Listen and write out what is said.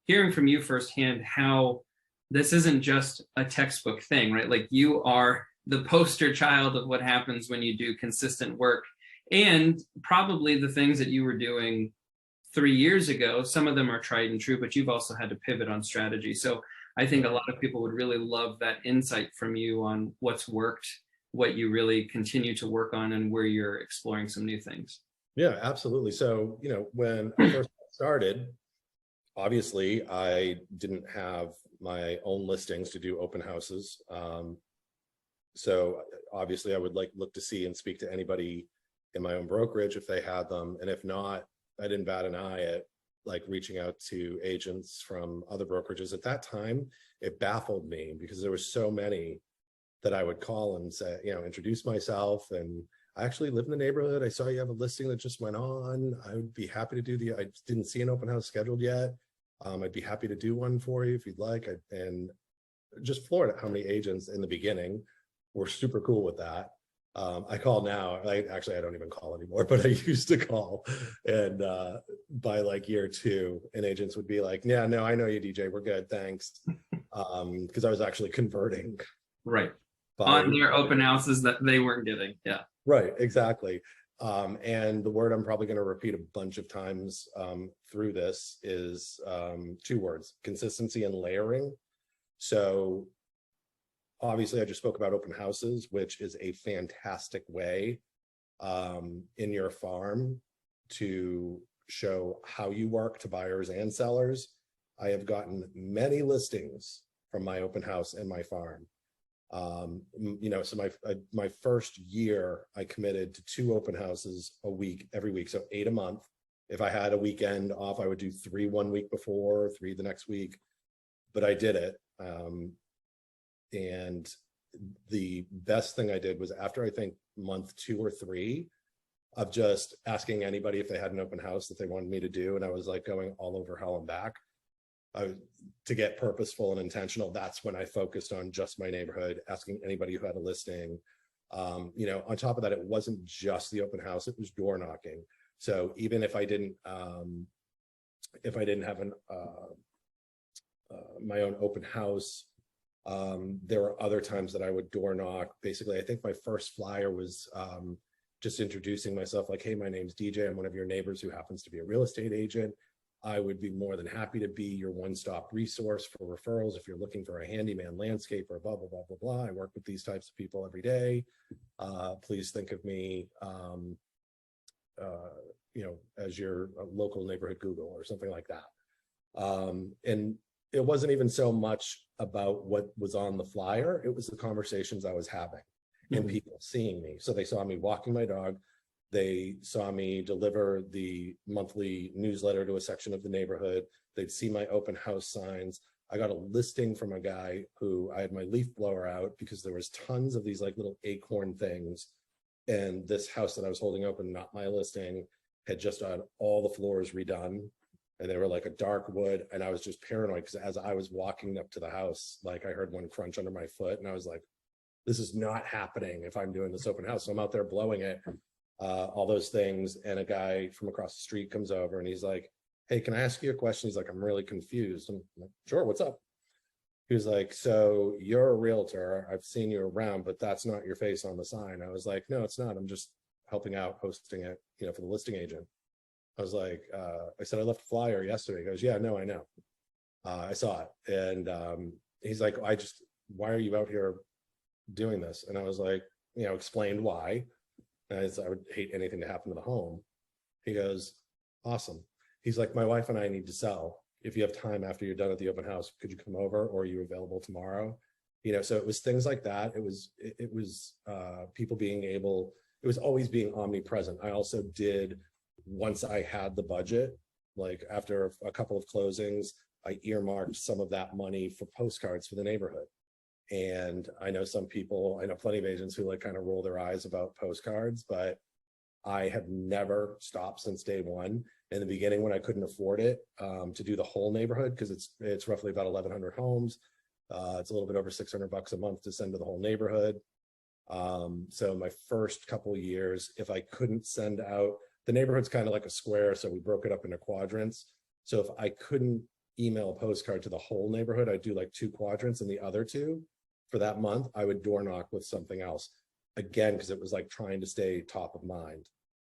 hearing from you firsthand how this isn't just a textbook thing, right? Like you are the poster child of what happens when you do consistent work. And probably the things that you were doing 3 years ago, some of them are tried and true, but you've also had to pivot on strategy. So I think a lot of people would really love that insight from you on what's worked, what you really continue to work on, and where you're exploring some new things. Yeah, absolutely. So, when I first started, obviously I didn't have my own listings to do open houses. So obviously I would look to see and speak to anybody in my own brokerage if they had them. And if not, I didn't bat an eye at reaching out to agents from other brokerages. At that time, it baffled me because there were so many that I would call and say, introduce myself. And I actually live in the neighborhood. I saw you have a listing that just went on. I would be happy to do I didn't see an open house scheduled yet. I'd be happy to do one for you if you'd like. And just floored at how many agents in the beginning were super cool with that. I call now. I don't even call anymore, but I used to call. And by year 2, and agents would be like, "Yeah, no, I know you, DJ. We're good, thanks." Because I was actually converting. Right. On their open houses that they weren't getting. Yeah. Right. Exactly. And the word I'm probably going to repeat a bunch of times through this is 2 words: consistency and layering. So obviously I just spoke about open houses, which is a fantastic way in your farm to show how you work to buyers and sellers. I have gotten many listings from my open house and my farm. So my first year, I committed to 2 open houses a week, every week. So 8 a month. If I had a weekend off, I would do 3 one week before, 3 the next week, but I did it. And the best thing I did was after, I think, month 2 or 3 of just asking anybody if they had an open house that they wanted me to do. And I was going all over hell and back. To get purposeful and intentional, that's when I focused on just my neighborhood, asking anybody who had a listing. On top of that, it wasn't just the open house, it was door knocking. So even if I didn't have my own open house, there were other times that I would door knock. Basically, I think my first flyer was just introducing myself, like, "Hey, my name's DJ. I'm one of your neighbors who happens to be a real estate agent. I would be more than happy to be your one-stop resource for referrals if you're looking for a handyman, landscaper, blah, blah, blah, blah, blah. I work with these types of people every day. Please think of me, as your local neighborhood Google," or something like that. And it wasn't even so much about what was on the flyer. It was the conversations I was having and people seeing me. So they saw me walking my dog. They saw me deliver the monthly newsletter to a section of the neighborhood. They'd see my open house signs. I got a listing from a guy who I had my leaf blower out because there was tons of these little acorn things. And this house that I was holding open, not my listing, had just had all the floors redone. And they were a dark wood. And I was just paranoid because as I was walking up to the house, I heard one crunch under my foot. And I was like, this is not happening if I'm doing this open house. So I'm out there blowing it. All those things, and a guy from across the street comes over and he's like, "Hey, can I ask you a question?" He's like, "I'm really confused." I'm like, "Sure, what's up?" He was like, "So you're a realtor, I've seen you around, but that's not your face on the sign." I was like, "No, it's not. I'm just helping out hosting it, for the listing agent." I was like, I said, "I left a flyer yesterday." He goes, "Yeah, no, I know. I saw it." And he's like, "Why are you out here doing this?" And I was like, explained why. I would hate anything to happen to the home. He goes, "Awesome." He's like, "My wife and I need to sell. If you have time after you're done at the open house, could you come over, or are you available tomorrow?" So it was things like that. It was people being able, it was always being omnipresent. I also did, once I had the budget, after a couple of closings, I earmarked some of that money for postcards for the neighborhood. And I know plenty of agents who kind of roll their eyes about postcards, but I have never stopped since day one. In the beginning, when I couldn't afford it, to do the whole neighborhood, because it's roughly about 1,100 homes. It's a little bit over $600 a month to send to the whole neighborhood. So my first couple of years, if I couldn't send out, the neighborhood's kind of like a square, so we broke it up into quadrants. So if I couldn't email a postcard to the whole neighborhood. I'd do like 2 quadrants, and the other 2 for that month, I would door knock with something else. Again, because it was like trying to stay top of mind.